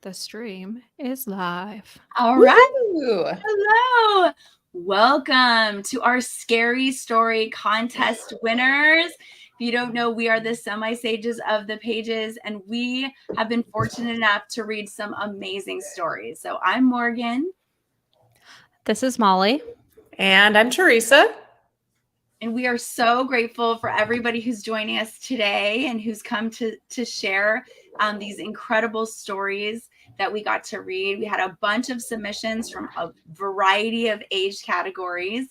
The stream is live. All right. Woo! Hello. Welcome to our scary story contest winners. If you don't know, we are the semi-sages of the pages, and we have been fortunate enough to read some amazing stories. So I'm Morgan. This is Molly. And I'm Teresa. And we are so grateful for everybody who's joining us today and who's come to share these incredible stories that we got to read. We had a bunch of submissions from a variety of age categories,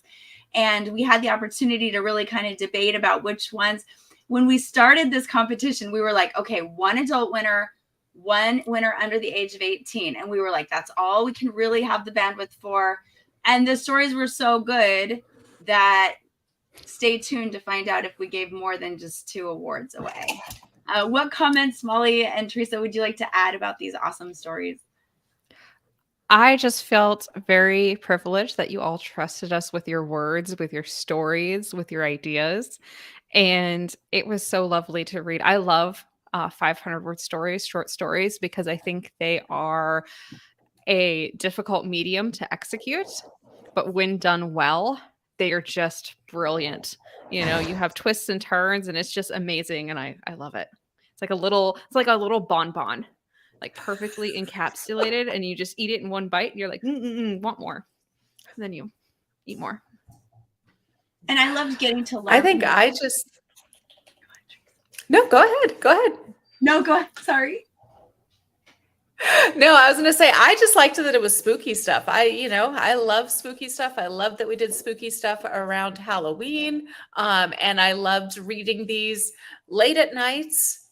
and we had the opportunity to really kind of debate about which ones. When we started this competition, we were like, okay, one adult winner, one winner under the age of 18. And we were like, that's all we can really have the bandwidth for. And the stories were so good that stay tuned to find out if we gave more than just 2 awards away. What comments, Molly and Teresa, would you like to add about these awesome stories? I just felt very privileged that you all trusted us with your words, with your stories, with your ideas. And it was so lovely to read. I love 500-word stories, short stories, because I think they are a difficult medium to execute. But when done well, they are just brilliant. You know, you have twists and turns, and it's just amazing. And I love it. It's like a little bonbon, like perfectly encapsulated, and you just eat it in one bite. And you're like, want more. And then you eat more. And I loved getting to learn. I think I just. No, go ahead. Go ahead. No, go ahead. Sorry. No, I was going to say, I just liked that it was spooky stuff. I love spooky stuff. I love that we did spooky stuff around Halloween. And I loved reading these late at nights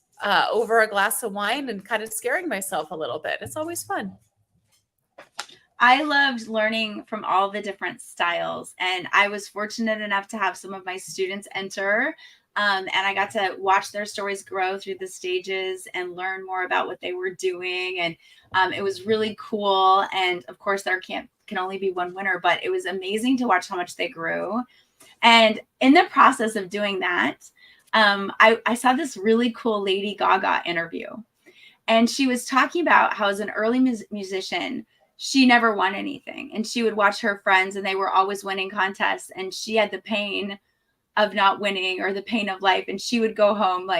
over a glass of wine and kind of scaring myself a little bit. It's always fun. I loved learning from all the different styles. And I was fortunate enough to have some of my students enter. And I got to watch their stories grow through the stages and learn more about what they were doing. And it was really cool. And of course, there can only be one winner, but it was amazing to watch how much they grew. And in the process of doing that, I saw this really cool Lady Gaga interview. And she was talking about how as an early musician, she never won anything. And she would watch her friends and they were always winning contests. And she had the pain of not winning or the pain of life. And she would go home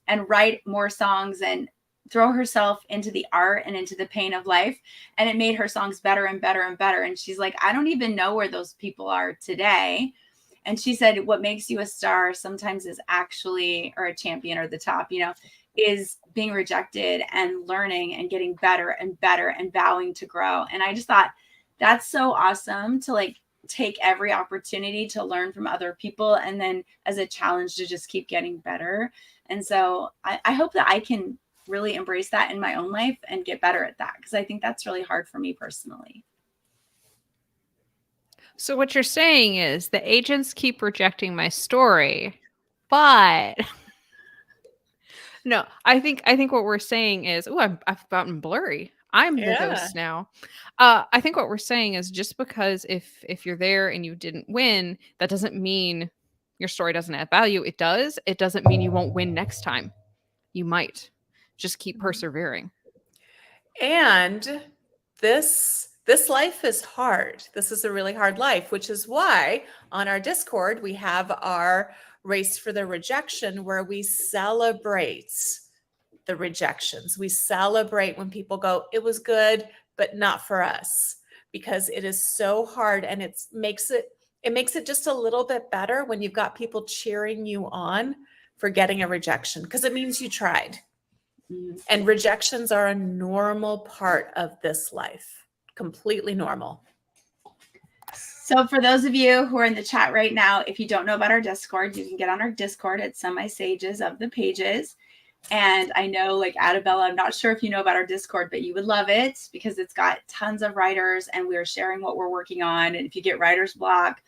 and write more songs and throw herself into the art and into the pain of life. And it made her songs better and better and better. And she's like, I don't even know where those people are today. And she said, what makes you a star sometimes is actually, or a champion or the top, is being rejected and learning and getting better and better and vowing to grow. And I just thought that's so awesome to take every opportunity to learn from other people and then as a challenge to just keep getting better. And so I hope that I can really embrace that in my own life and get better at that, because I think that's really hard for me personally. So what you're saying is the agents keep rejecting my story, but no, I think what we're saying is, I've gotten blurry. I'm the ghost now. I think what we're saying is just because if you're there and you didn't win, that doesn't mean your story doesn't add value. It does. It doesn't mean you won't win next time. You might. Just keep persevering. And this life is hard. This is a really hard life, which is why on our Discord, we have our Race for the Rejection, where we celebrate the rejections. We celebrate when people go, it was good, but not for us, because it is so hard. And it makes it just a little bit better when you've got people cheering you on for getting a rejection, because it means you tried. And rejections are a normal part of this life, completely normal. So for those of you who are in the chat right now, if you don't know about our Discord, you can get on our Discord at Semi-Sages of the Pages. And I know, Adabella, I'm not sure if you know about our Discord, but you would love it because it's got tons of writers and we're sharing what we're working on. And if you get writer's block,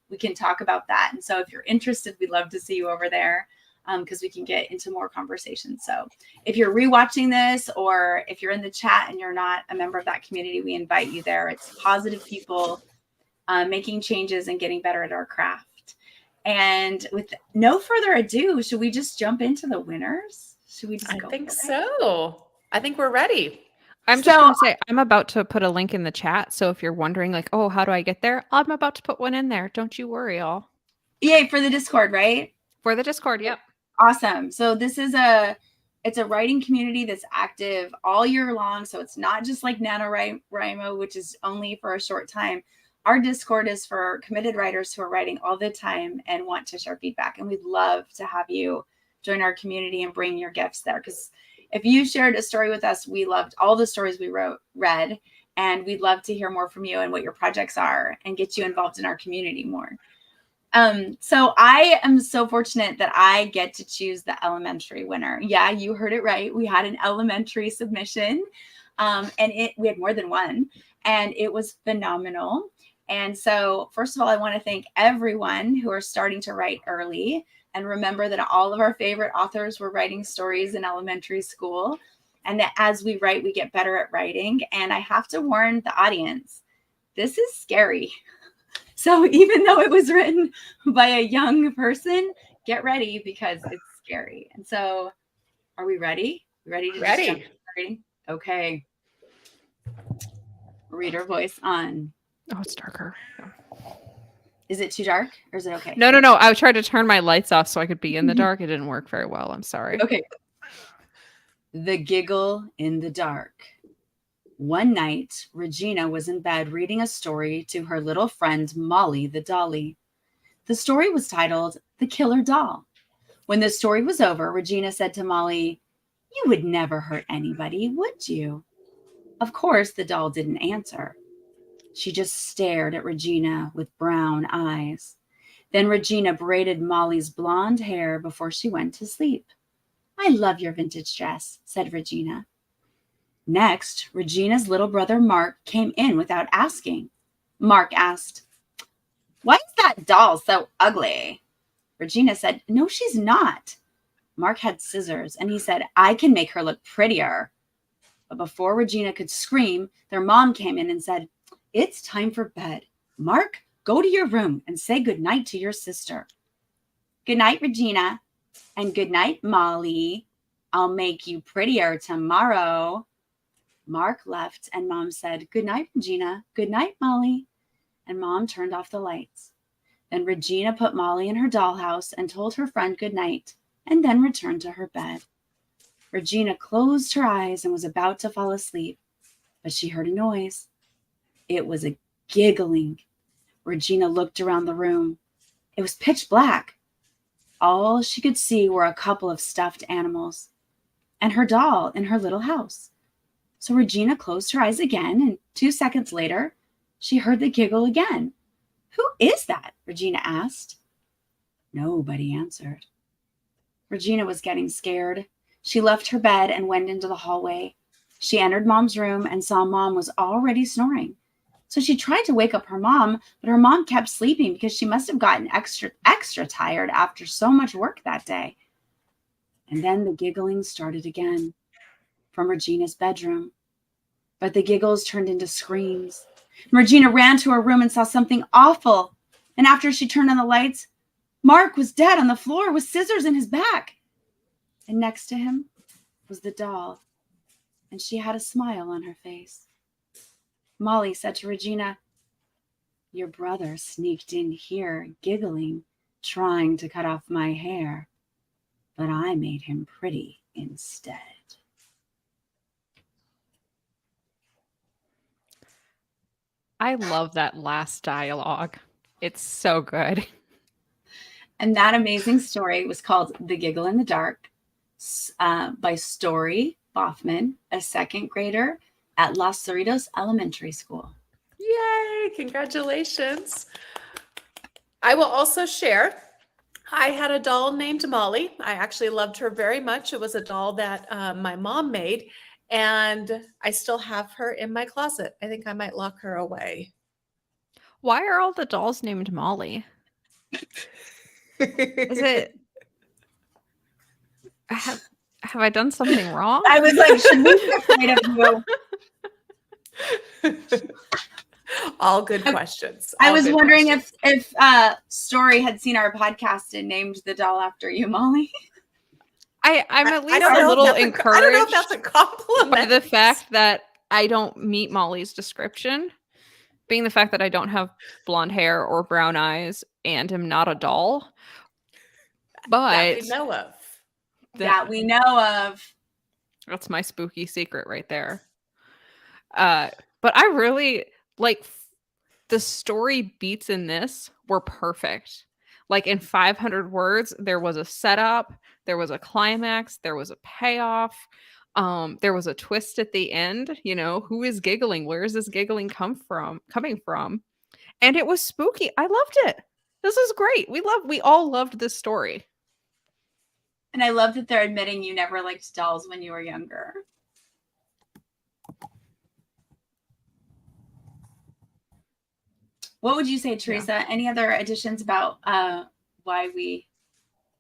we can talk about that. And so if you're interested, we'd love to see you over there because we can get into more conversations. So if you're rewatching this or if you're in the chat and you're not a member of that community, we invite you there. It's positive people making changes and getting better at our craft. And with no further ado, should we just jump into the winners? Should we just go? I think so. I think we're ready. I'm just So gonna say I'm about to put a link in the chat. So if you're wondering, like, oh, how do I get there? I'm about to put one in there. Don't you worry, all. yay for the Discord, right? For the Discord, yep. Awesome. So this is it's a writing community that's active all year long. So it's not just like NaNoWriMo, which is only for a short time. Our Discord is for committed writers who are writing all the time and want to share feedback. And we'd love to have you join our community and bring your gifts there. Because if you shared a story with us, we loved all the stories we read, and we'd love to hear more from you and what your projects are and get you involved in our community more. So I am so fortunate that I get to choose the elementary winner. Yeah, you heard it right. We had an elementary submission, and we had more than one, and it was phenomenal. And so, first of all, I want to thank everyone who are starting to write early. And remember that all of our favorite authors were writing stories in elementary school. And that as we write, we get better at writing. And I have to warn the audience, this is scary. So even though it was written by a young person, get ready because it's scary. And so are we ready? Ready to just jump into reading? Okay. Reader voice on. Oh, it's darker. No. Is it too dark or is it okay? No. I tried to turn my lights off so I could be in the dark. It didn't work very well. I'm sorry. Okay. The Giggle in the Dark. One night, Regina was in bed reading a story to her little friend Molly the dolly. The story was titled The Killer Doll. When the story was over, Regina said to Molly, "You would never hurt anybody, would you?" Of course, the doll didn't answer. She just stared at Regina with brown eyes. Then Regina braided Molly's blonde hair before she went to sleep. "I love your vintage dress," said Regina. Next, Regina's little brother Mark came in without asking. Mark asked, "Why is that doll so ugly?" Regina said, "No, she's not." Mark had scissors and he said, "I can make her look prettier." But before Regina could scream, their mom came in and said, "It's time for bed. Mark, go to your room and say goodnight to your sister." "Good night, Regina." "And good night, Molly. I'll make you prettier tomorrow." Mark left and Mom said, "Good night, Regina. Good night, Molly." And Mom turned off the lights. Then Regina put Molly in her dollhouse and told her friend good night, and then returned to her bed. Regina closed her eyes and was about to fall asleep, but she heard a noise. It was a giggling. Regina looked around the room. It was pitch black. All she could see were a couple of stuffed animals and her doll in her little house. So Regina closed her eyes again, and 2 seconds later, she heard the giggle again. "Who is that?" Regina asked. Nobody answered. Regina was getting scared. She left her bed and went into the hallway. She entered Mom's room and saw Mom was already snoring. So she tried to wake up her mom, but her mom kept sleeping because she must have gotten extra tired after so much work that day. And then the giggling started again from Regina's bedroom. But the giggles turned into screams. Regina ran to her room and saw something awful. And after she turned on the lights, Mark was dead on the floor with scissors in his back. And next to him was the doll, and she had a smile on her face. Molly said to Regina, "Your brother sneaked in here, giggling, trying to cut off my hair, but I made him pretty instead." I love that last dialogue. It's so good. And that amazing story was called The Giggle in the Dark by Story Boffman, a second grader at Los Cerritos Elementary School. Yay! Congratulations. I will also share. I had a doll named Molly. I actually loved her very much. It was a doll that my mom made, and I still have her in my closet. I think I might lock her away. Why are all the dolls named Molly? Is it? Have I done something wrong? I was like, should we be afraid of you? All good questions. I was wondering if Story had seen our podcast and named the doll after you, Molly. I'm at least a little encouraged. I don't know if that's a compliment. By the fact that I don't meet Molly's description, being the fact that I don't have blonde hair or brown eyes and am not a doll. That we But know of. That we know of. that's my spooky secret right there. But I really like the story beats in this were perfect. Like in 500 words, there was a setup, there was a climax, there was a payoff, there was a twist at the end. You know, who is giggling? Where is this giggling coming from? And it was spooky. I loved it. This is great. We all loved this story. And I love that they're admitting you never liked dolls when you were younger. What would you say, Teresa? Yeah. Any other additions about why we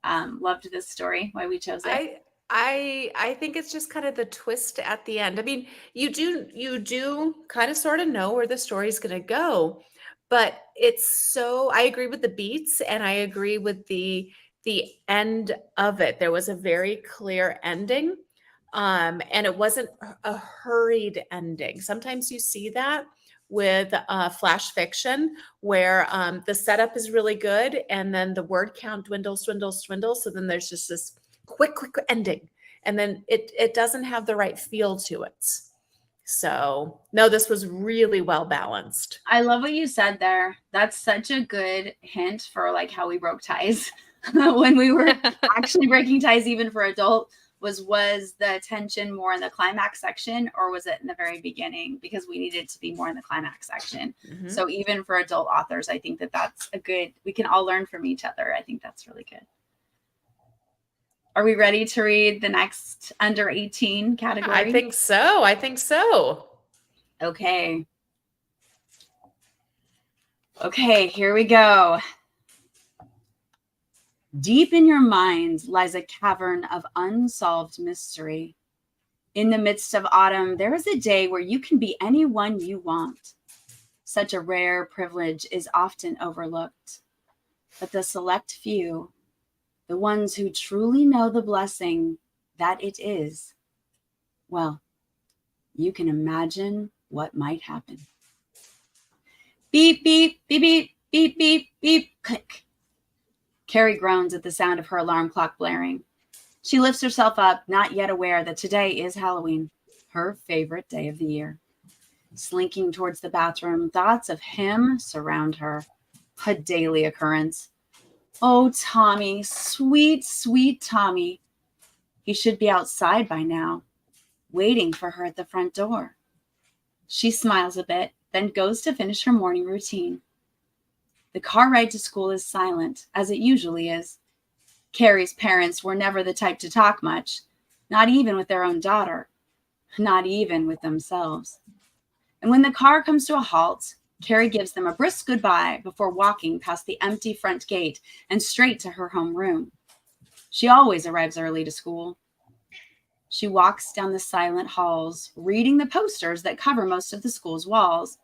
loved this story, why we chose it? I think it's just kind of the twist at the end. I mean, you do kind of sort of know where the story's going to go, but it's so, I agree with the beats and I agree with the end of it. There was a very clear ending. And it wasn't a hurried ending. Sometimes you see that with flash fiction where the setup is really good and then the word count dwindles. So then there's just this quick ending. And then it doesn't have the right feel to it. So no, this was really well balanced. I love what you said there. That's such a good hint for like how we broke ties when we were actually breaking ties, even for adult. Was the tension more in the climax section or was it in the very beginning? Because we needed to be more in the climax section. Mm-hmm. So even for adult authors, I think that that's a good, we can all learn from each other. I think that's really good. Are we ready to read the next under 18 category? I think so. Okay, here we go. Deep in your mind lies a cavern of unsolved mystery. In the midst of autumn, there is a day where you can be anyone you want. Such a rare privilege is often overlooked. But the select few, the ones who truly know the blessing that it is, well, you can imagine what might happen. Beep, beep, beep, beep, beep, beep, beep, click. Carrie groans at the sound of her alarm clock blaring. She lifts herself up, not yet aware that today is Halloween, her favorite day of the year. Slinking towards the bathroom, thoughts of him surround her. A daily occurrence. Oh, Tommy, sweet, sweet Tommy. He should be outside by now, waiting for her at the front door. She smiles a bit, then goes to finish her morning routine. The car ride to school is silent, as it usually is. Carrie's parents were never the type to talk much, not even with their own daughter, not even with themselves. And when the car comes to a halt, Carrie gives them a brisk goodbye before walking past the empty front gate and straight to her homeroom. She always arrives early to school. She walks down the silent halls, reading the posters that cover most of the school's walls.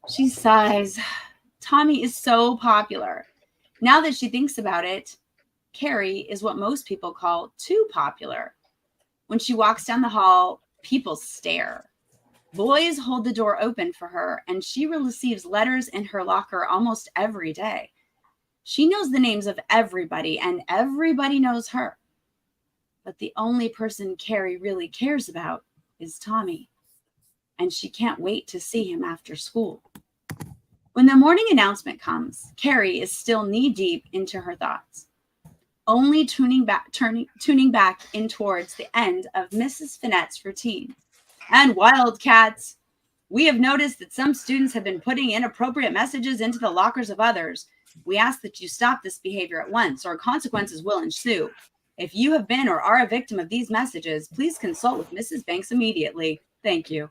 She sighs. Tommy is so popular. Now that she thinks about it, Carrie is what most people call too popular. When she walks down the hall, people stare. Boys hold the door open for her, and she receives letters in her locker almost every day. She knows the names of everybody, and everybody knows her. But the only person Carrie really cares about is Tommy, and she can't wait to see him after school. When the morning announcement comes, Carrie is still knee-deep into her thoughts, only tuning back in towards the end of Mrs. Finette's routine. And Wildcats, we have noticed that some students have been putting inappropriate messages into the lockers of others. We ask that you stop this behavior at once, or consequences will ensue. If you have been or are a victim of these messages, please consult with Mrs. Banks immediately. Thank you.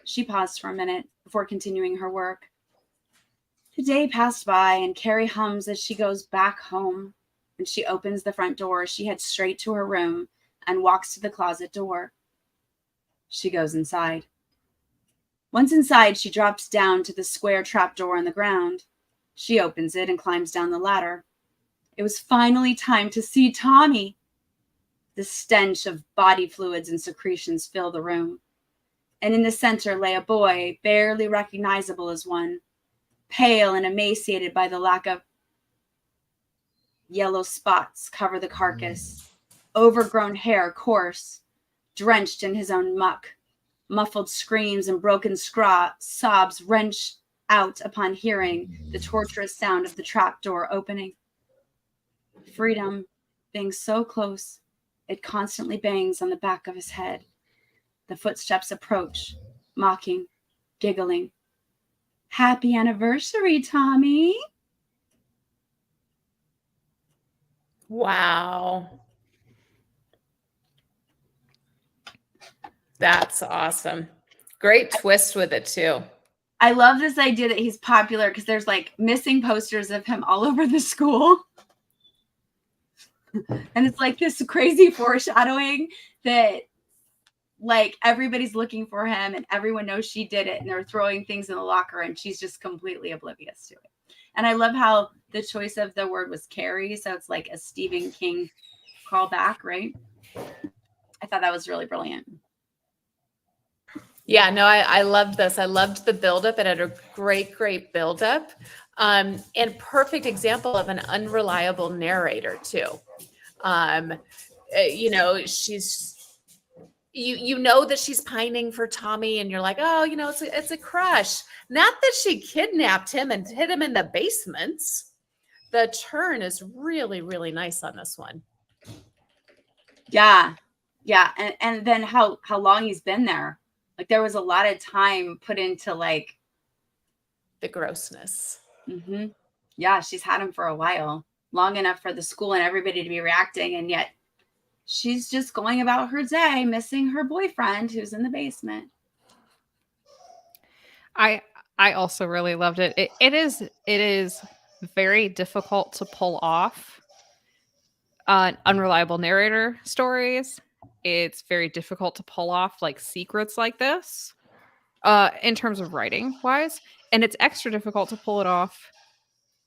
She paused for a minute before continuing her work. The day passed by, and Carrie hums as she goes back home. When she opens the front door, she heads straight to her room and walks to the closet door. She goes inside. Once inside, she drops down to the square trapdoor in the ground. She opens it and climbs down the ladder. It was finally time to see Tommy. The stench of body fluids and secretions fill the room. and in the center lay a boy, barely recognizable as one, pale and emaciated by the lack of yellow spots cover the carcass, overgrown hair coarse, drenched in his own muck. Muffled screams and broken sobs wrench out upon hearing the torturous sound of the trap door opening. Freedom, being so close, it constantly bangs on the back of his head. The footsteps approach, mocking, giggling. Happy anniversary, Tommy. Wow. That's awesome. Great twist with it too. I love this idea that he's popular because there's like missing posters of him all over the school. And it's like this crazy foreshadowing that like everybody's looking for him and everyone knows she did it and they're throwing things in the locker and she's just completely oblivious to it. And I love how the choice of the word was Carrie. So it's like a Stephen King callback, right? I thought that was really brilliant. Yeah, no, I loved this. I loved the buildup. It had a great buildup. And perfect example of an unreliable narrator too. You know, you know that she's pining for Tommy and you're like, oh, you know, it's a crush. Not that she kidnapped him and hid him in the basements. The turn is really nice on this one. Yeah. And then how long he's been there. Like there was a lot of time put into like the grossness. Mm-hmm. Yeah, she's had him for a while, long enough for the school and everybody to be reacting, and yet she's just going about her day, missing her boyfriend who's in the basement. I also really loved it. It is very difficult to pull off unreliable narrator stories. It's very difficult to pull off like secrets like this in terms of writing wise, and it's extra difficult to pull it off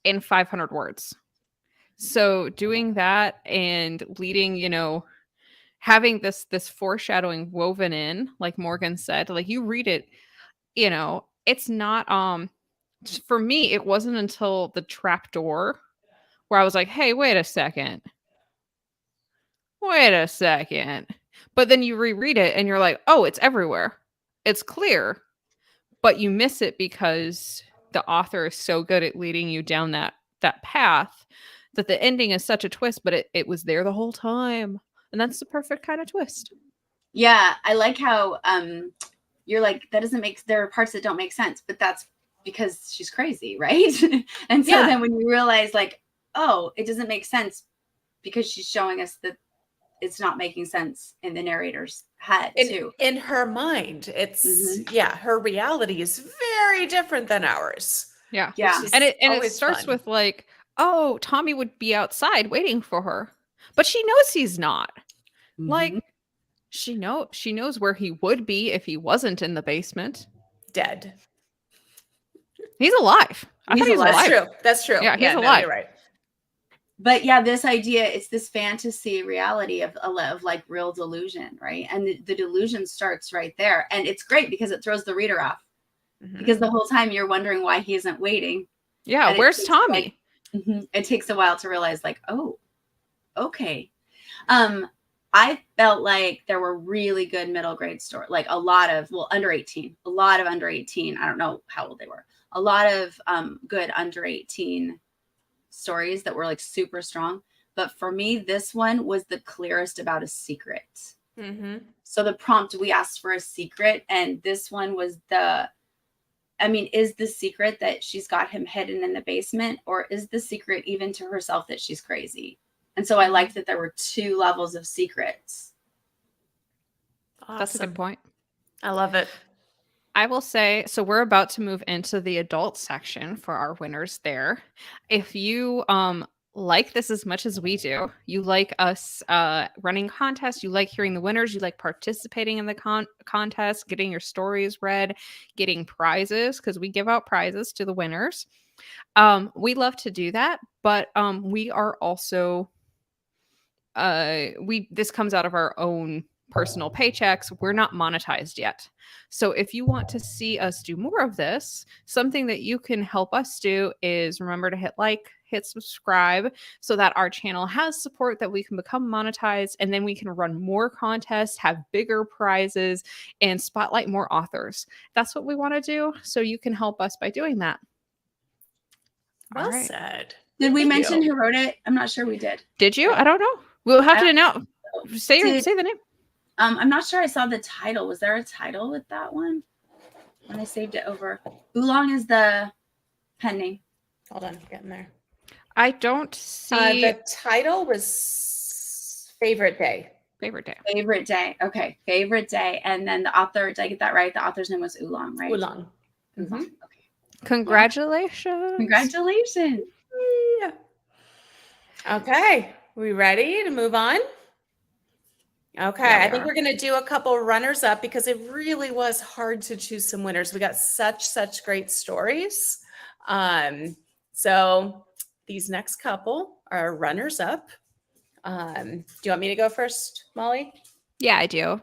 in 500 words. So doing that and leading, you know, having this foreshadowing woven in, like Morgan said, like you read it, you know, it's not for me, it wasn't until the trap door where I was like, hey, wait a second. Wait a second. But then you reread it and you're like, oh, it's everywhere. It's clear. But you miss it because the author is so good at leading you down that path that the ending is such a twist, but it was there the whole time. And that's the perfect kind of twist. Yeah, I like how you're like, that doesn't make, there are parts that don't make sense, but that's because she's crazy, right? And so then when you realize like, oh, it doesn't make sense because she's showing us that it's not making sense in the narrator's head too. In her mind, it's her reality is very different than ours. Yeah. Yeah. And it starts with like, oh, Tommy would be outside waiting for her. But she knows he's not. Like she knows where he would be if he wasn't in the basement. Dead. He's alive. I thought he was alive. That's true. Yeah, he's alive. You're right. But yeah, this idea, it's this fantasy reality of like real delusion, right? And the delusion starts right there. And it's great because it throws the reader off. Because the whole time you're wondering why he isn't waiting. Yeah, where's Tommy? Like, it takes a while to realize like, oh, okay. I felt like there were really good middle grade stories, like a lot of under 18. I don't know how old they were. A lot of good under 18 stories that were like super strong. But for me, this one was the clearest about a secret. So the prompt, we asked for a secret, and this one was is the secret that she's got him hidden in the basement, or is the secret even to herself that she's crazy? And so I liked that there were two levels of secrets. Awesome. That's a good point. I love it. I will say, so we're about to move into the adult section for our winners there. If you like this as much as we do, you like us running contests, you like hearing the winners, you like participating in the contest, getting your stories read, getting prizes, because we give out prizes to the winners. We love to do that, but we are also this comes out of our own personal paychecks. We're not monetized yet. So if you want to see us do more of this, something that you can help us do is remember to hit like, hit subscribe so that our channel has support that we can become monetized, and then we can run more contests, have bigger prizes, and spotlight more authors. That's what we want to do. So you can help us by doing that. Well All right. said. Did we Thank mention you. who wrote it? I'm not sure we did. Did you? I don't know. We'll have to I announce. Say Did- the name. I'm not sure I saw the title. Was there a title with that one? When I saved it over. Oolong is the pen name. Hold on, getting there. I don't see The title was Favorite Day. favorite day. Favorite Day. Okay, Favorite Day. And then the author, did I get that right? The author's name was Oolong, right? Oolong. Oolong. Mhm. Okay. Congratulations. Congratulations. Yeah. Okay, we ready to move on? Okay, Yeah, we I think are. we're going to do a couple runners up because it really was hard to choose some winners. We got such great stories. So these next couple are runners up. Do you want me to go first, Molly? Yeah, I do.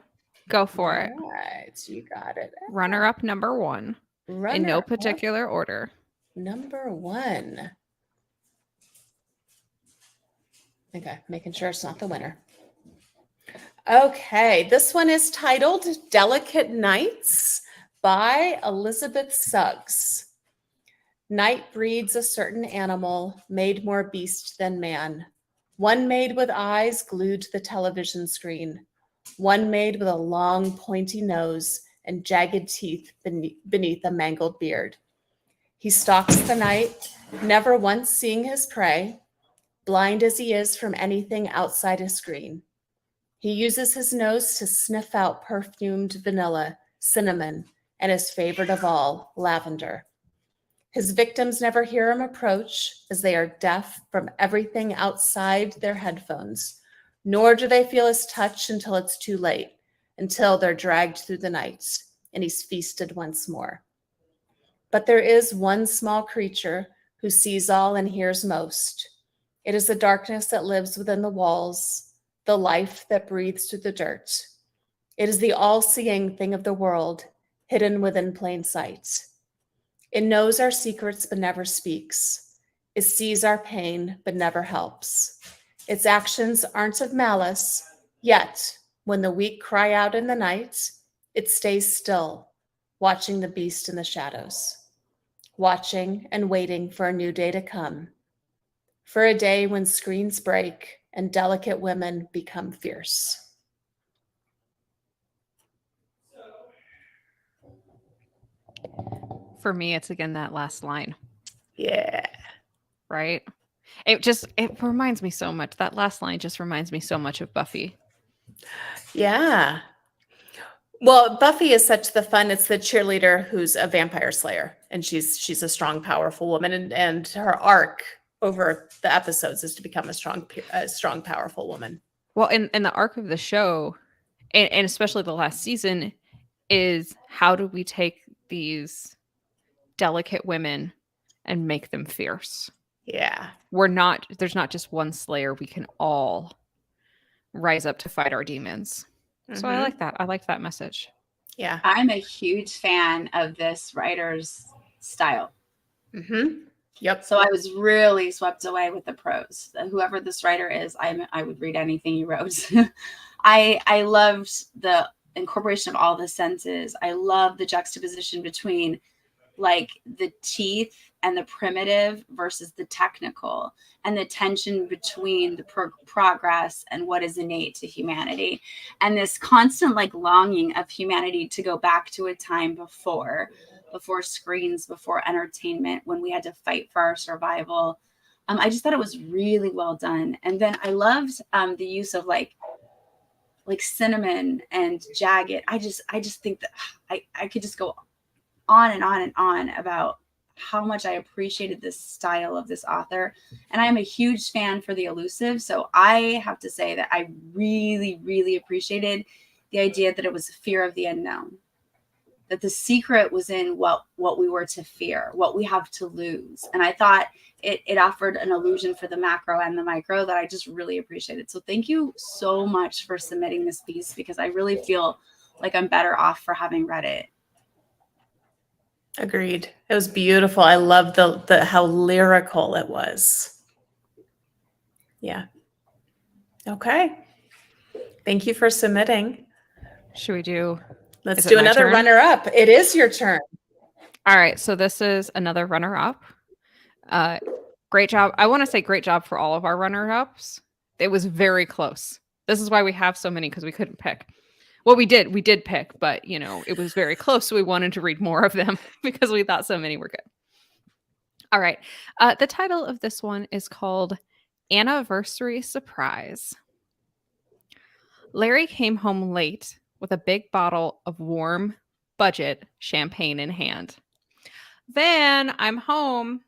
Go for it. All right, you got it. Runner up number 1 in no Runner up particular order. number 1. Okay, making sure it's not the winner. Okay, this one is titled Delicate Nights by Elizabeth Suggs. Night breeds a certain animal, made more beast than man. One made with eyes glued to the television screen. One made with a long, pointy nose and jagged teeth beneath a mangled beard. He stalks the night, never once seeing his prey, blind as he is from anything outside a screen. He uses his nose to sniff out perfumed vanilla, cinnamon, and his favorite of all, lavender. His victims never hear him approach, as they are deaf from everything outside their headphones, nor do they feel his touch until it's too late, until they're dragged through the night, and he's feasted once more. But there is one small creature who sees all and hears most. It is the darkness that lives within the walls, the life that breathes through the dirt. It is the all-seeing thing of the world, hidden within plain sight. It knows our secrets but never speaks. It sees our pain but never helps. Its actions aren't of malice, yet when the weak cry out in the night, it stays still, watching the beast in the shadows, watching and waiting for a new day to come, for a day when screens break and delicate women become fierce. For me, it's again that last line, Yeah. right? It reminds me so much. That last line just reminds me so much of Buffy. Yeah. Well, Buffy is such the fun. It's the cheerleader who's a vampire slayer, and she's a strong, powerful woman, and her arc over the episodes is to become a strong, powerful woman. Well, and the arc of the show, and especially the last season, is how do we take these delicate women and make them fierce? Yeah. There's not just one slayer. We can all rise up to fight our demons. So I like that. I like that message. Yeah. I'm a huge fan of this writer's style. Yep. So I was really swept away with the prose. Whoever this writer is, I would read anything he wrote. I loved the incorporation of all the senses. I love the juxtaposition between like the teeth and the primitive versus the technical, and the tension between the progress and what is innate to humanity, and this constant like longing of humanity to go back to a time before screens, before entertainment, when we had to fight for our survival. I just thought it was really well done. And then I loved the use of like cinnamon and jagged. I just think that I could just go on and on and on about how much I appreciated this style of this author. And I am a huge fan for the elusive. So I have to say that I really, really appreciated the idea that it was fear of the unknown. that the secret was in what we were to fear, what we have to lose. And I thought it offered an illusion for the macro and the micro that I just really appreciated. So thank you so much for submitting this piece, because I really feel like I'm better off for having read it. Agreed. It was beautiful. I love the how lyrical it was. Yeah. Okay. Thank you for submitting. Should we do? Let's Is it do my another turn? runner-up. It is your turn. All right, so this is another runner-up. Great job. I want to say great job for all of our runner-ups. It was very close. This is why we have so many, because we couldn't pick. Well, we did pick, but it was very close. So we wanted to read more of them because we thought so many were good. All right. The title of this one is called Anniversary Surprise. Larry came home late with a big bottle of warm budget champagne in hand. Van, I'm home.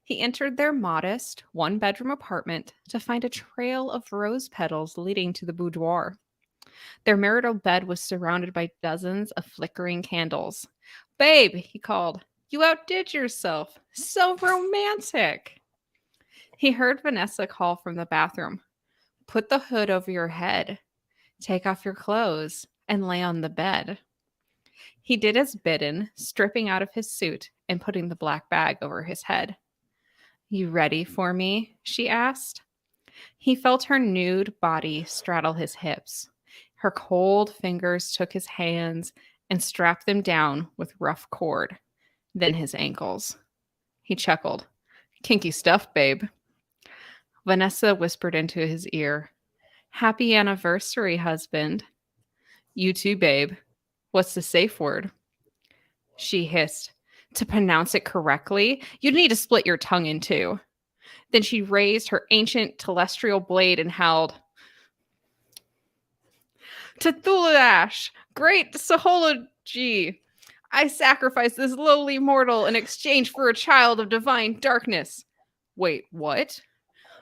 He entered their modest one-bedroom apartment to find a trail of rose petals leading to the boudoir. Their marital bed was surrounded by dozens of flickering candles. Babe, he called, you outdid yourself. So romantic. He heard Vanessa call from the bathroom. Put the hood over your head. Take off your clothes and lay on the bed. He did as bidden, stripping out of his suit and putting the black bag over his head. You ready for me? She asked. He felt her nude body straddle his hips. Her cold fingers took his hands and strapped them down with rough cord, then his ankles. He chuckled. Kinky stuff, babe. Vanessa whispered into his ear. Happy anniversary, husband. You too, babe. What's the safe word? She hissed. To pronounce it correctly, you'd need to split your tongue in two. Then she raised her ancient telestial blade and howled. Cthulhu, great Sahology, I sacrifice this lowly mortal in exchange for a child of divine darkness. Wait, what?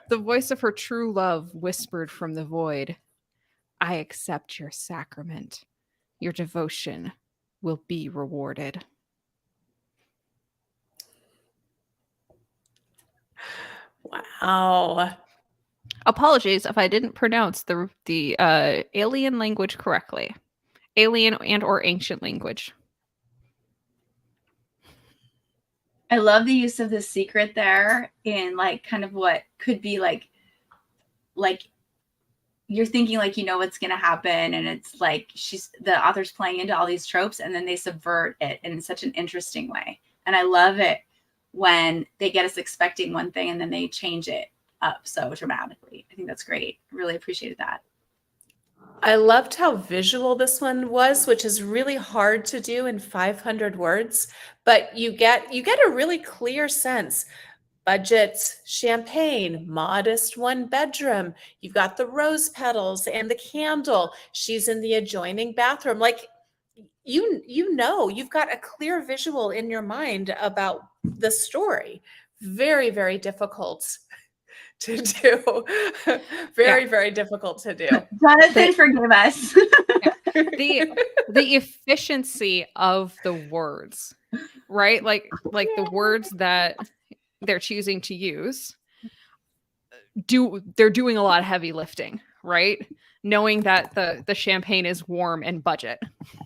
The voice of her true love whispered from the void. I accept your sacrament. Your devotion will be rewarded. Wow. Apologies if I didn't pronounce the alien language correctly. Alien and or ancient language. I love the use of the secret there in like kind of what could be like you're thinking like what's going to happen, and it's like the author's playing into all these tropes, and then they subvert it in such an interesting way. And I love it when they get us expecting one thing and then they change it up so dramatically. I think that's great. Really appreciated that. I loved how visual this one was, which is really hard to do in 500 words, but you get a really clear sense. Budget champagne, modest one bedroom. You've got the rose petals and the candle. She's in the adjoining bathroom. Like you've got a clear visual in your mind about the story. Very, very difficult to do. Very difficult to do. Jonathan, forgive us. The efficiency of the words, right? Like the words that they're choosing to use they're doing a lot of heavy lifting, right? Knowing that the champagne is warm and budget.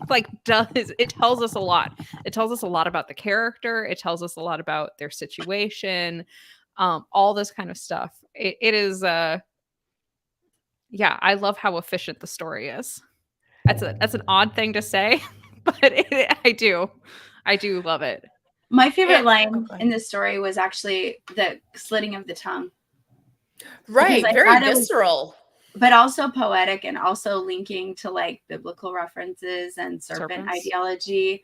It tells us a lot. It tells us a lot about the character. It tells us a lot about their situation. All this kind of stuff. It is I love how efficient the story is. That's an odd thing to say, but I do love it. My favorite line in this story was actually the slitting of the tongue. Right, very visceral. But also poetic, and also linking to like biblical references and serpent ideology.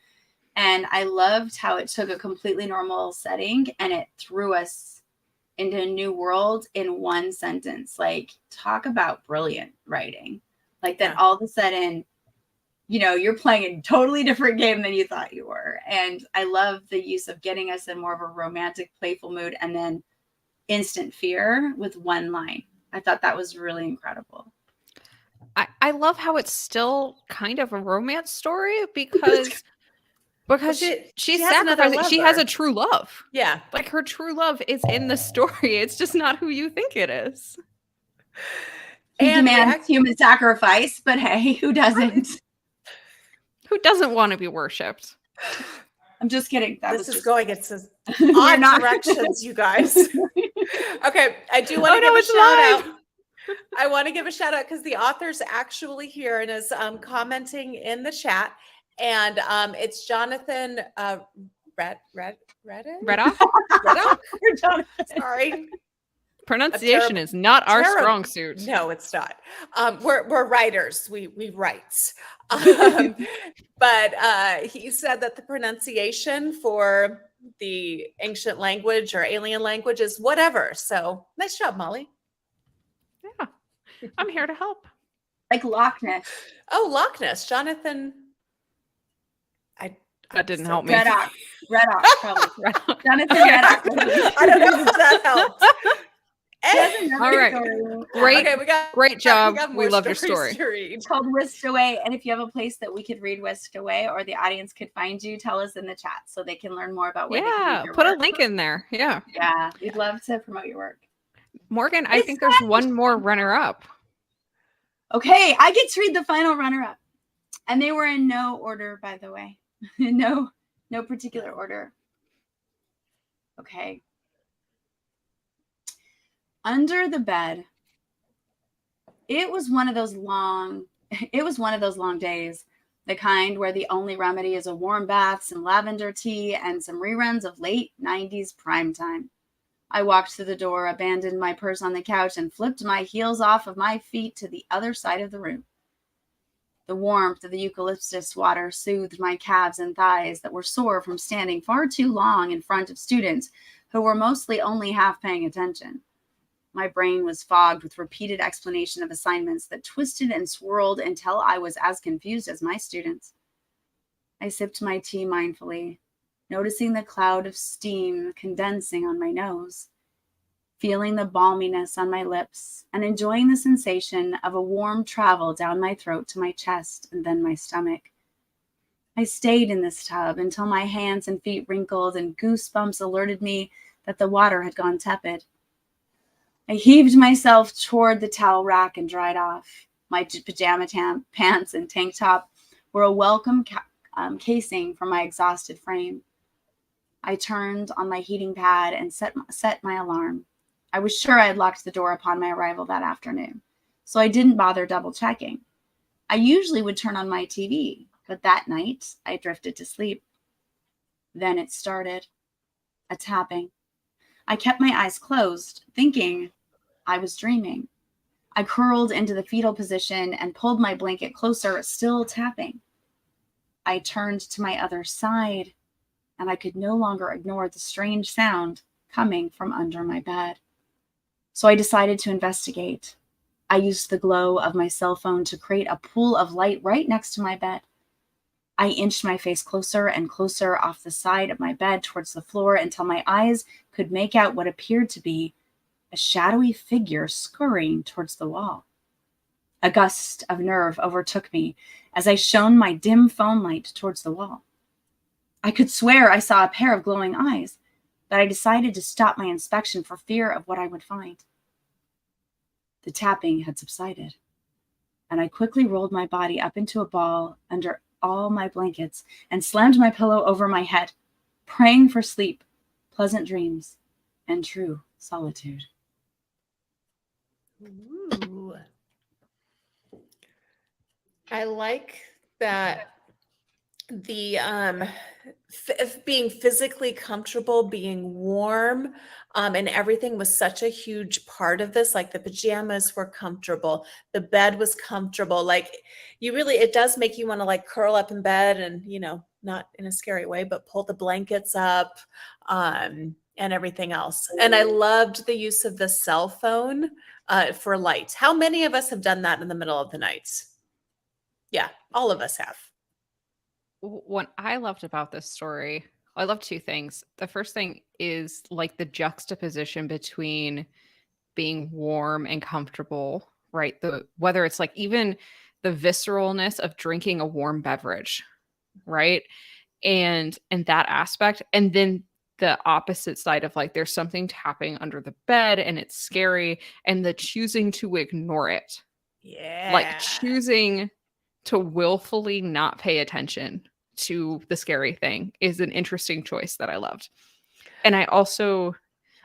And I loved how it took a completely normal setting and it threw us into a new world in one sentence. Like, talk about brilliant writing. Like that all of a sudden, you're playing a totally different game than you thought you were. And I love the use of getting us in more of a romantic, playful mood and then instant fear with one line. I thought that was really incredible. I love how it's still kind of a romance story because because she she's has another sacrificing. She has a lover. true love. Yeah. Like her true love is in the story. It's just not who you think it is. He And demands human sacrifice, but hey, who doesn't? Who doesn't want to be worshipped? I'm just kidding. This is going into We're odd not. directions, you guys. Okay, I do want to Oh, give no, a it's shout live. out. I want to give a shout out because the author's actually here and is commenting in the chat. And it's Jonathan Reddock? Reddock? Reddock? We're done. Sorry. Pronunciation is not our strong suit. No, it's not. We're writers. We write. But he said that the pronunciation for the ancient language or alien language is whatever. So nice job, Molly. Yeah, I'm here to help. Like Loch Ness. Oh, Loch Ness, Jonathan. That didn't help me. Reddock, probably. Reddock. Jonathan Okay. Reddock. I don't know if that helped. All right. Great. Okay, Great job. got We more loved your stories story. to read. It's called Whisked Away. And if you have a place that we could read Whisked Away or the audience could find you, tell us in the chat so they can learn more about where they can read your Put work. a link in there. Yeah. Yeah, we'd love to promote your work. Morgan, I think there's one more runner up. Okay, I get to read the final runner-up. And they were in no order, by the way. No particular order. Okay. Under the bed. It was one of those long days. The kind where the only remedy is a warm bath, some lavender tea, and some reruns of late 90s primetime. I walked through the door, abandoned my purse on the couch, and flipped my heels off of my feet to the other side of the room. The warmth of the eucalyptus water soothed my calves and thighs that were sore from standing far too long in front of students who were mostly only half paying attention. My brain was fogged with repeated explanation of assignments that twisted and swirled until I was as confused as my students. I sipped my tea mindfully, noticing the cloud of steam condensing on my nose, feeling the balminess on my lips, and enjoying the sensation of a warm travel down my throat to my chest and then my stomach. I stayed in this tub until my hands and feet wrinkled and goosebumps alerted me that the water had gone tepid. I heaved myself toward the towel rack and dried off. My pajama pants and tank top were a welcome casing for my exhausted frame. I turned on my heating pad and set my alarm. I was sure I had locked the door upon my arrival that afternoon, so I didn't bother double checking. I usually would turn on my TV, but that night I drifted to sleep. Then it started, a tapping. I kept my eyes closed, thinking I was dreaming. I curled into the fetal position and pulled my blanket closer, still tapping. I turned to my other side, and I could no longer ignore the strange sound coming from under my bed. So I decided to investigate. I used the glow of my cell phone to create a pool of light right next to my bed. I inched my face closer and closer off the side of my bed towards the floor until my eyes could make out what appeared to be a shadowy figure scurrying towards the wall. A gust of nerve overtook me as I shone my dim phone light towards the wall. I could swear I saw a pair of glowing eyes, but I decided to stop my inspection for fear of what I would find. The tapping had subsided, and I quickly rolled my body up into a ball under all my blankets and slammed my pillow over my head, praying for sleep, pleasant dreams, and true solitude. Ooh. I like that the being physically comfortable, being warm, and everything was such a huge part of this. Like the pajamas were comfortable, the bed was comfortable. Like it does make you want to like curl up in bed and, not in a scary way, but pull the blankets up, and everything else. And I loved the use of the cell phone for light. How many of us have done that in the middle of the night? Yeah, all of us have. What I loved about this story, I love two things. The first thing is like the juxtaposition between being warm and comfortable, right? Whether it's like even the visceralness of drinking a warm beverage, right? and that aspect. And then the opposite side of like there's something tapping under the bed and it's scary, and the choosing to ignore it. Like Yeah. choosing to willfully not pay attention to the scary thing is an interesting choice that I loved. And I also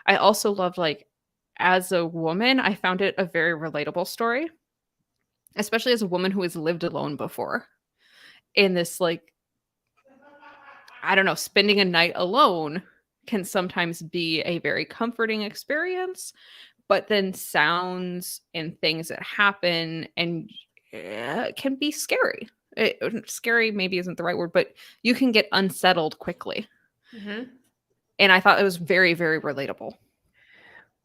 loved, like, as a woman, I found it a very relatable story, especially as a woman who has lived alone before. In this, like, I don't know, spending a night alone can sometimes be a very comforting experience, but then sounds and things that happen and can be scary. Scary maybe isn't the right word, but you can get unsettled quickly. Mhm. And I thought it was very, very relatable.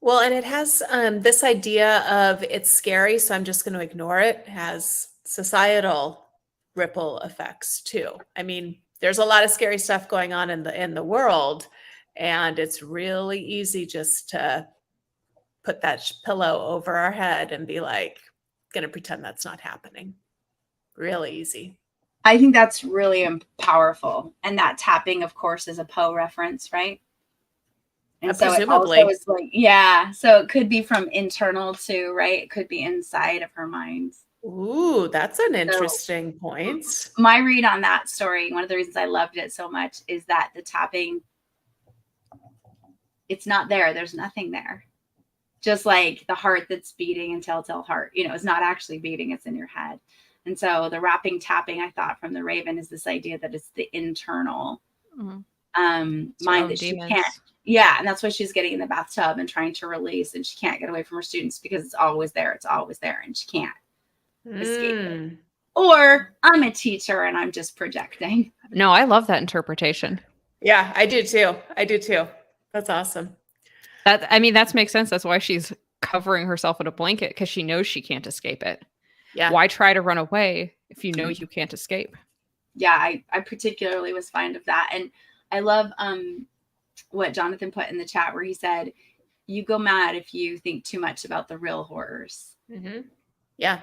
Well, and it has this idea of it's scary, so I'm just going to ignore it, has societal ripple effects too. I mean, there's a lot of scary stuff going on in the world, and it's really easy just to put that pillow over our head and be like, going to pretend that's not happening. Really easy. I think that's really powerful. And that tapping, of course, is a Poe reference, right? And so it also Presumably. is like, yeah. So it could be from internal too, right? It could be inside of her mind. Ooh, that's an So interesting point. my read on that story, one of the reasons I loved it so much is that the tapping, it's not there. There's nothing there. Just like the heart that's beating and telltale heart, it's not actually beating, it's in your head. And so the wrapping tapping, I thought from the Raven, is this idea that it's the internal Mhm. It's your mind own that she demons. can't. Yeah, and that's why she's getting in the bathtub and trying to release, and she can't get away from her students because it's always there. It's always there, and she can't escape it. Mm. Or I'm a teacher and I'm just projecting. No, I love that interpretation. Yeah, I do too. I do too. That's awesome. That makes sense. That's why she's covering herself in a blanket, because she knows she can't escape it. Yeah. Why try to run away if you know you can't escape? Yeah, I particularly was fond of that. And I love what Jonathan put in the chat where he said, you go mad if you think too much about the real horrors. Mm-hmm. Yeah.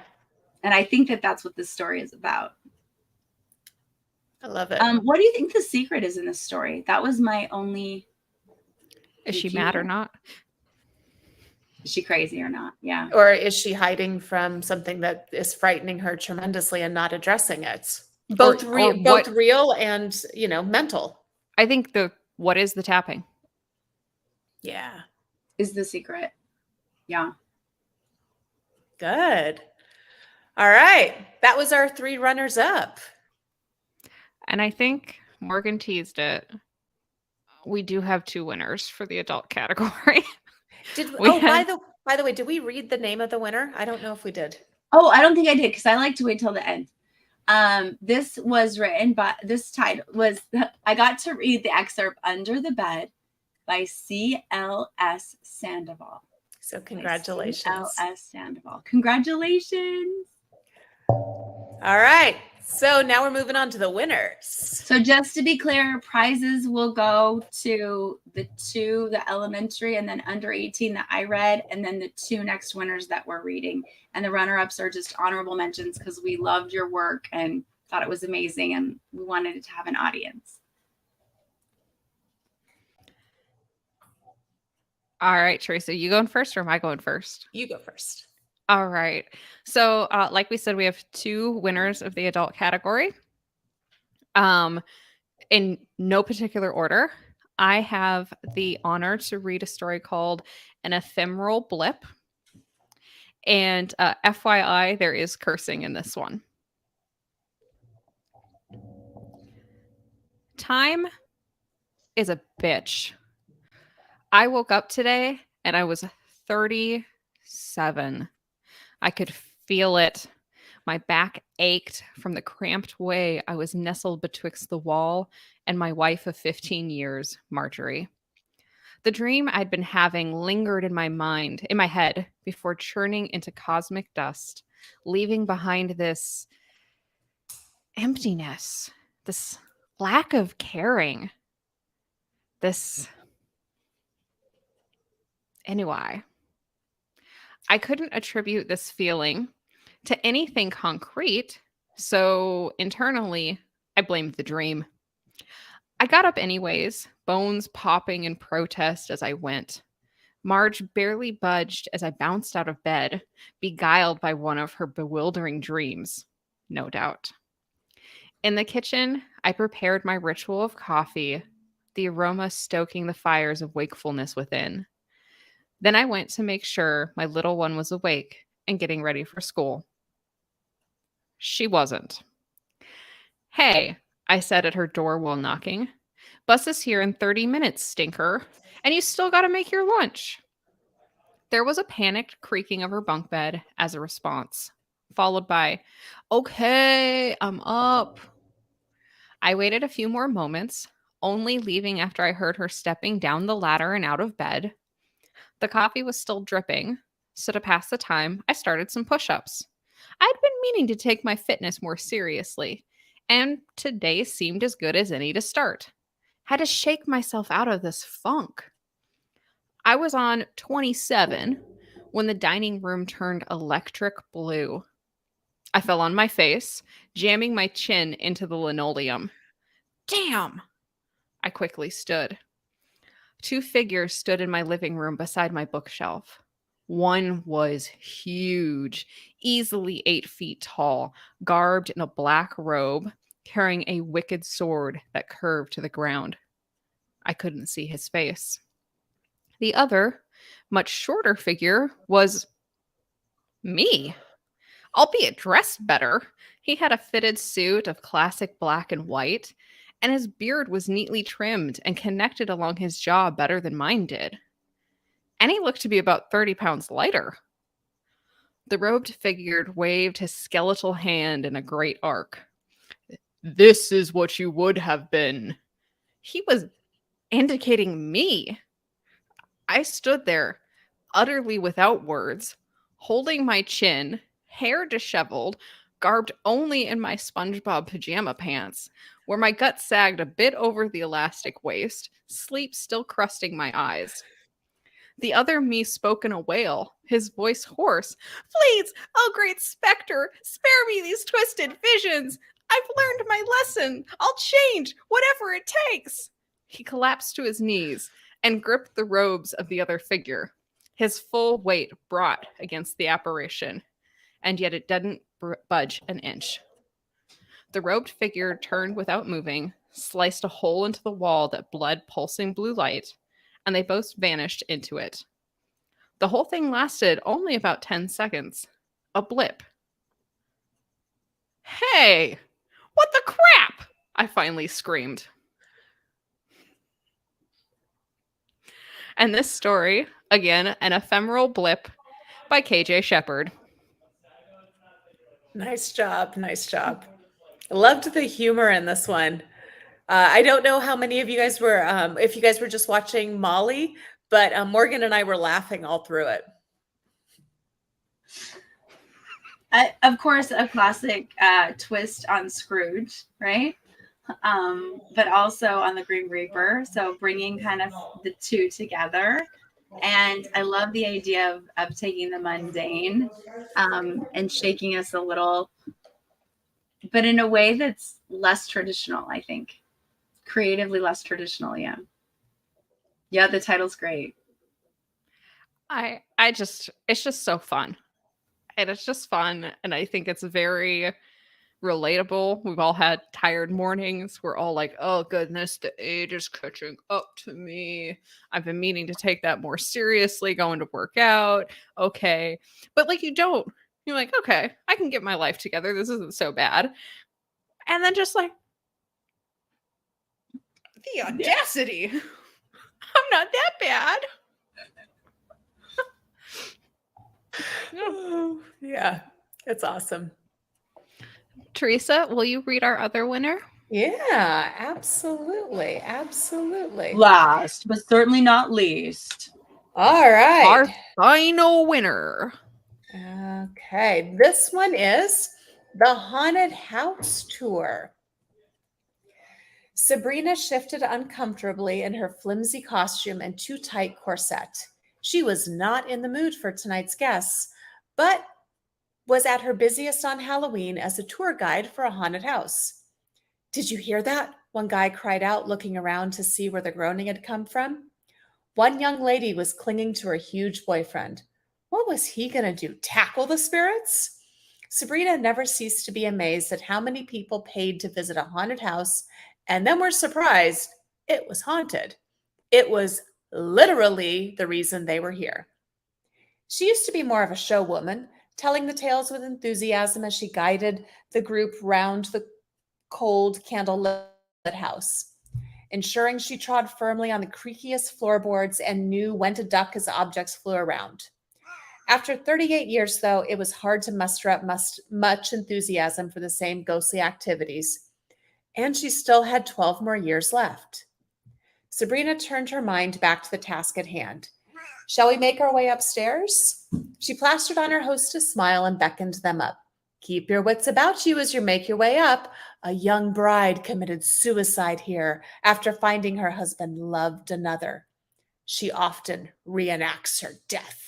And I think that that's what this story is about. I love it. What do you think the secret is in this story? That was my only. Is she mad or not? Is she crazy or not? Yeah. Or is she hiding from something that is frightening her tremendously and not addressing it? Both real and, mental. I think what is the tapping? Yeah. Is the secret. Yeah. Good. All right. That was our 3 runners up. And I think Morgan teased it. We do have 2 winners for the adult category. By the way, did we read the name of the winner? I don't know if we did. Oh, I don't think I did, because I like to wait till the end. This was written by I got to read the excerpt Under the Bed by C.L.S. Sandoval. So congratulations. C.L.S. Sandoval. Congratulations. All right. So now we're moving on to the winners. So just to be clear, prizes will go to the elementary and then under 18 that I read, and then the 2 next winners that we're reading. And the runner-ups are just honorable mentions because we loved your work and thought it was amazing, and we wanted it to have an audience. All right, Teresa, you going first or am I going first? You go first. All right. So, like we said, we have 2 winners of the adult category. In no particular order, I have the honor to read a story called An Ephemeral Blip. And FYI, there is cursing in this one. Time is a bitch. I woke up today and I was 37. I could feel it. My back ached from the cramped way I was nestled betwixt the wall and my wife of 15 years, Marjorie. The dream I'd been having lingered in my head, before churning into cosmic dust, leaving behind this emptiness, this lack of caring, this. Anyway, I couldn't attribute this feeling to anything concrete, so internally, I blamed the dream. I got up anyways, bones popping in protest as I went. Marge barely budged as I bounced out of bed, beguiled by one of her bewildering dreams. No doubt. In the kitchen, I prepared my ritual of coffee, the aroma stoking the fires of wakefulness within. Then I went to make sure my little one was awake and getting ready for school. She wasn't. Hey, I said at her door while knocking. Bus is here in 30 minutes, stinker, and you still gotta make your lunch. There was a panicked creaking of her bunk bed as a response, followed by, okay, I'm up. I waited a few more moments, only leaving after I heard her stepping down the ladder and out of bed. The coffee was still dripping, so to pass the time, I started some push ups. I'd been meaning to take my fitness more seriously, and today seemed as good as any to start. Had to shake myself out of this funk. I was on 27 when the dining room turned electric blue. I fell on my face, jamming my chin into the linoleum. Damn! I quickly stood. Two figures stood in my living room beside my bookshelf. One was huge, easily 8 feet tall, garbed in a black robe, carrying a wicked sword that curved to the ground. I couldn't see his face. The other, much shorter figure was me, albeit dressed better. He had a fitted suit of classic black and white, and his beard was neatly trimmed and connected along his jaw better than mine did. And he looked to be about 30 pounds lighter. The robed figure waved his skeletal hand in a great arc. This is what you would have been. He was indicating me. I stood there, utterly without words, holding my chin, hair disheveled, garbed only in my SpongeBob pajama pants, where my gut sagged a bit over the elastic waist, sleep still crusting my eyes. The other me spoke in a wail, his voice hoarse. Please, oh great specter, spare me these twisted visions. I've learned my lesson. I'll change, whatever it takes. He collapsed to his knees and gripped the robes of the other figure, his full weight brought against the apparition, and yet it didn't budge an inch. The robed figure turned without moving, sliced a hole into the wall that bled pulsing blue light, and they both vanished into it. The whole thing lasted only about 10 seconds. A blip. Hey! What the crap? I finally screamed. And this story, again, an ephemeral blip by KJ Shepard. Nice job. Nice job. I loved the humor in this one. I don't know how many of you guys were, if you guys were just watching Molly, but Morgan and I were laughing all through it. Of course, a classic twist on Scrooge, right? But also on the Grim Reaper. So bringing kind of the two together. And I love the idea of taking the mundane and shaking us a little, but in a way that's less traditional, I think. Creatively less traditional, yeah. Yeah, the title's great. It's just so fun. And it's just fun. And I think it's very relatable. We've all had tired mornings. We're all like, oh goodness, the age is catching up to me. I've been meaning to take that more seriously, going to work out. Okay. But like, you don't. You're like, okay, I can get my life together. This isn't so bad. And then just like, the audacity. I'm not that bad. Yeah, it's awesome. Teresa, will you read our other winner? Yeah, absolutely. Absolutely. Last, but certainly not least. All right. Our final winner. Okay. This one is the Haunted House Tour. Sabrina shifted uncomfortably in her flimsy costume and too tight corset. She was not in the mood for tonight's guests, but was at her busiest on Halloween as a tour guide for a haunted house. Did you hear that? One guy cried out, looking around to see where the groaning had come from. One young lady was clinging to her huge boyfriend. What was he going to do? Tackle the spirits? Sabrina never ceased to be amazed at how many people paid to visit a haunted house and then were surprised it was haunted. It was literally the reason they were here. She used to be more of a show woman, telling the tales with enthusiasm as she guided the group round the cold, candlelit house, ensuring she trod firmly on the creakiest floorboards and knew when to duck as objects flew around. After 38 years, though, it was hard to muster up much enthusiasm for the same ghostly activities, and she still had 12 more years left. Sabrina turned her mind back to the task at hand. Shall we make our way upstairs? She plastered on her host a smile and beckoned them up. Keep your wits about you as you make your way up. A young bride committed suicide here after finding her husband loved another. She often reenacts her death.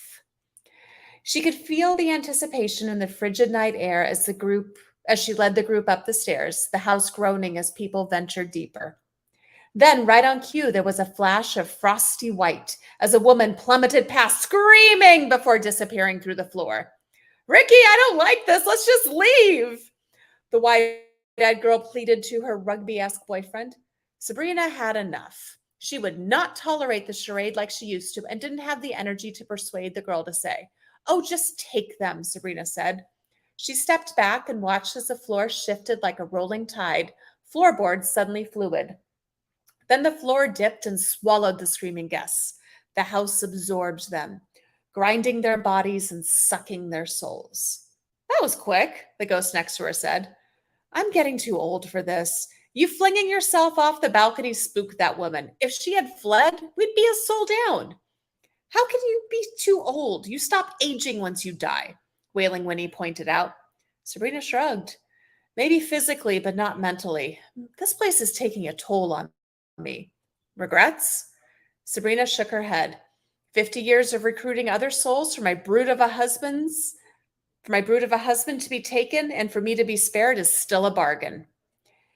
She could feel the anticipation in the frigid night air as she led the group up the stairs, the house groaning as people ventured deeper. Then, right on cue, there was a flash of frosty white as a woman plummeted past, screaming before disappearing through the floor. Ricky, I don't like this. Let's just leave. The wide-eyed girl pleaded to her rugby-esque boyfriend. Sabrina had enough. She would not tolerate the charade like she used to and didn't have the energy to persuade the girl to say, "Oh, just take them," Sabrina said. She stepped back and watched as the floor shifted like a rolling tide, floorboards suddenly fluid. Then the floor dipped and swallowed the screaming guests. The house absorbed them, grinding their bodies and sucking their souls. That was quick, the ghost next to her said. I'm getting too old for this. You flinging yourself off the balcony spooked that woman. If she had fled, we'd be a soul down. How can you be too old? You stop aging once you die, Wailing Winnie pointed out. Sabrina shrugged. Maybe physically, but not mentally. This place is taking a toll on me. Regrets? Sabrina shook her head. 50 years of recruiting other souls for my brood of a husband to be taken and for me to be spared is still a bargain.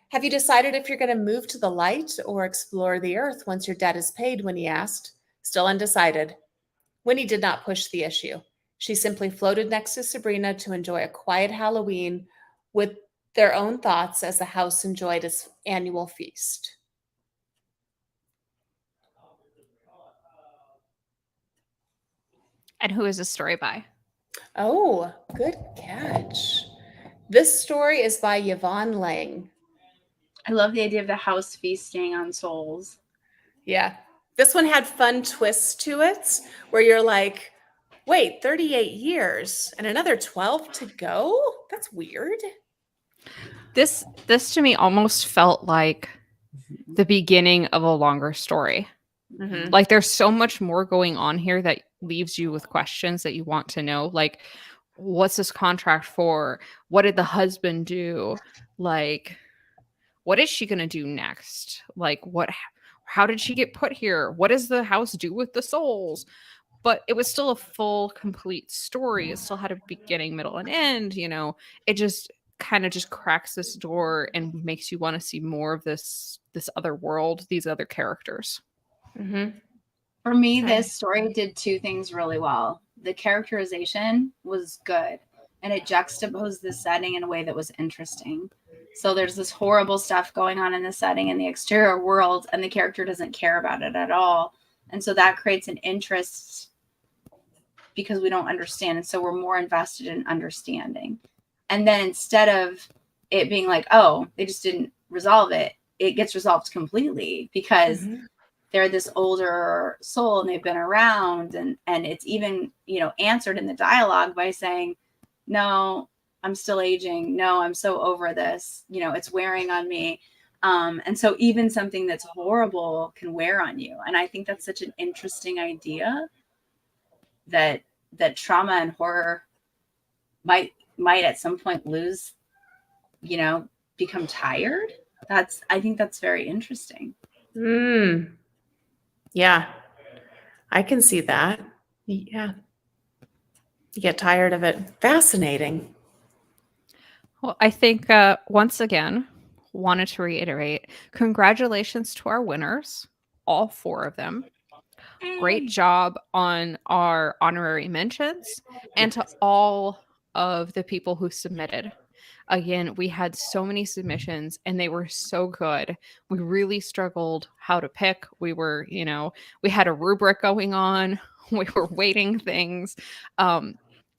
Have you decided if you're going to move to the light or explore the earth once your debt is paid? Winnie asked. Still undecided. Winnie did not push the issue. She simply floated next to Sabrina to enjoy a quiet Halloween with their own thoughts as the house enjoyed its annual feast. And who is this story by? Oh, good catch. This story is by Yvonne Lang. I love the idea of the house feasting on souls. Yeah. This one had fun twists to it where you're like, wait, 38 years and another 12 to go? That's weird. This to me almost felt like the beginning of a longer story. Mm-hmm. Like there's so much more going on here that leaves you with questions that you want to know. Like, what's this contract for? What did the husband do? Like, what is she going to do next? Like, how did she get put here? What does the house do with the souls? But it was still a full, complete story. It still had a beginning, middle, and end. It just kind of just cracks this door and makes you want to see more of this other world, these other characters. Mm-hmm. For me, this story did two things really well. The characterization was good, and it juxtaposed the setting in a way that was interesting. So there's this horrible stuff going on in the setting in the exterior world, and the character doesn't care about it at all. And so that creates an interest because we don't understand. And so we're more invested in understanding. And then instead of it being like, oh, they just didn't resolve it, it gets resolved completely because they're this older soul and they've been around. And it's even, answered in the dialogue by saying, no, I'm still aging. No, I'm so over this. It's wearing on me. And so even something that's horrible can wear on you. And I think that's such an interesting idea that trauma and horror might at some point lose, become tired. I think that's very interesting. Yeah, I can see that. Yeah. You get tired of it. Fascinating. Well, I think once again, wanted to reiterate congratulations to our winners, all 4 of them. Great job on our honorary mentions and to all of the people who submitted. Again, we had so many submissions and they were so good. We really struggled how to pick. We had a rubric going on. We were weighting things.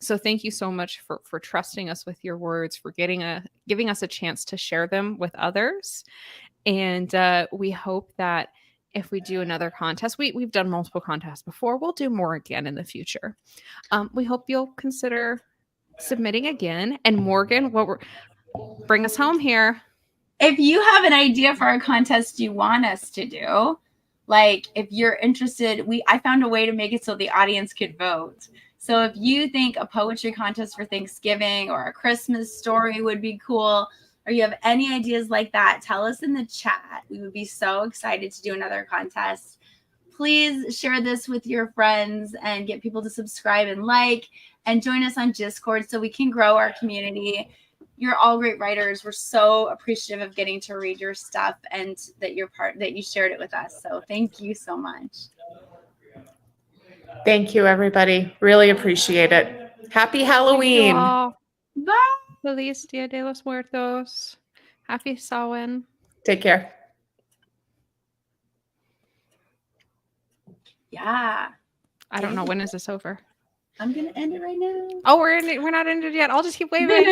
So thank you so much for trusting us with your words, for giving us a chance to share them with others. And we hope that if we do another contest, we've done multiple contests before. We'll do more again in the future. We hope you'll consider submitting again. And Morgan, bring us home here. If you have an idea for a contest you want us to do, like if you're interested, I found a way to make it so the audience could vote. So if you think a poetry contest for Thanksgiving or a Christmas story would be cool, or you have any ideas like that, tell us in the chat. We would be so excited to do another contest. Please share this with your friends and get people to subscribe and like, and join us on Discord so we can grow our community. You're all great writers. We're so appreciative of getting to read your stuff and that you shared it with us. So thank you so much. Thank you, everybody. Really appreciate it. Happy Halloween. Bye. Feliz Dia de los Muertos. Happy Samhain. Take care. Yeah. I don't know, when is this over? I'm going to end it right now. Oh, we're not ended yet. I'll just keep waving.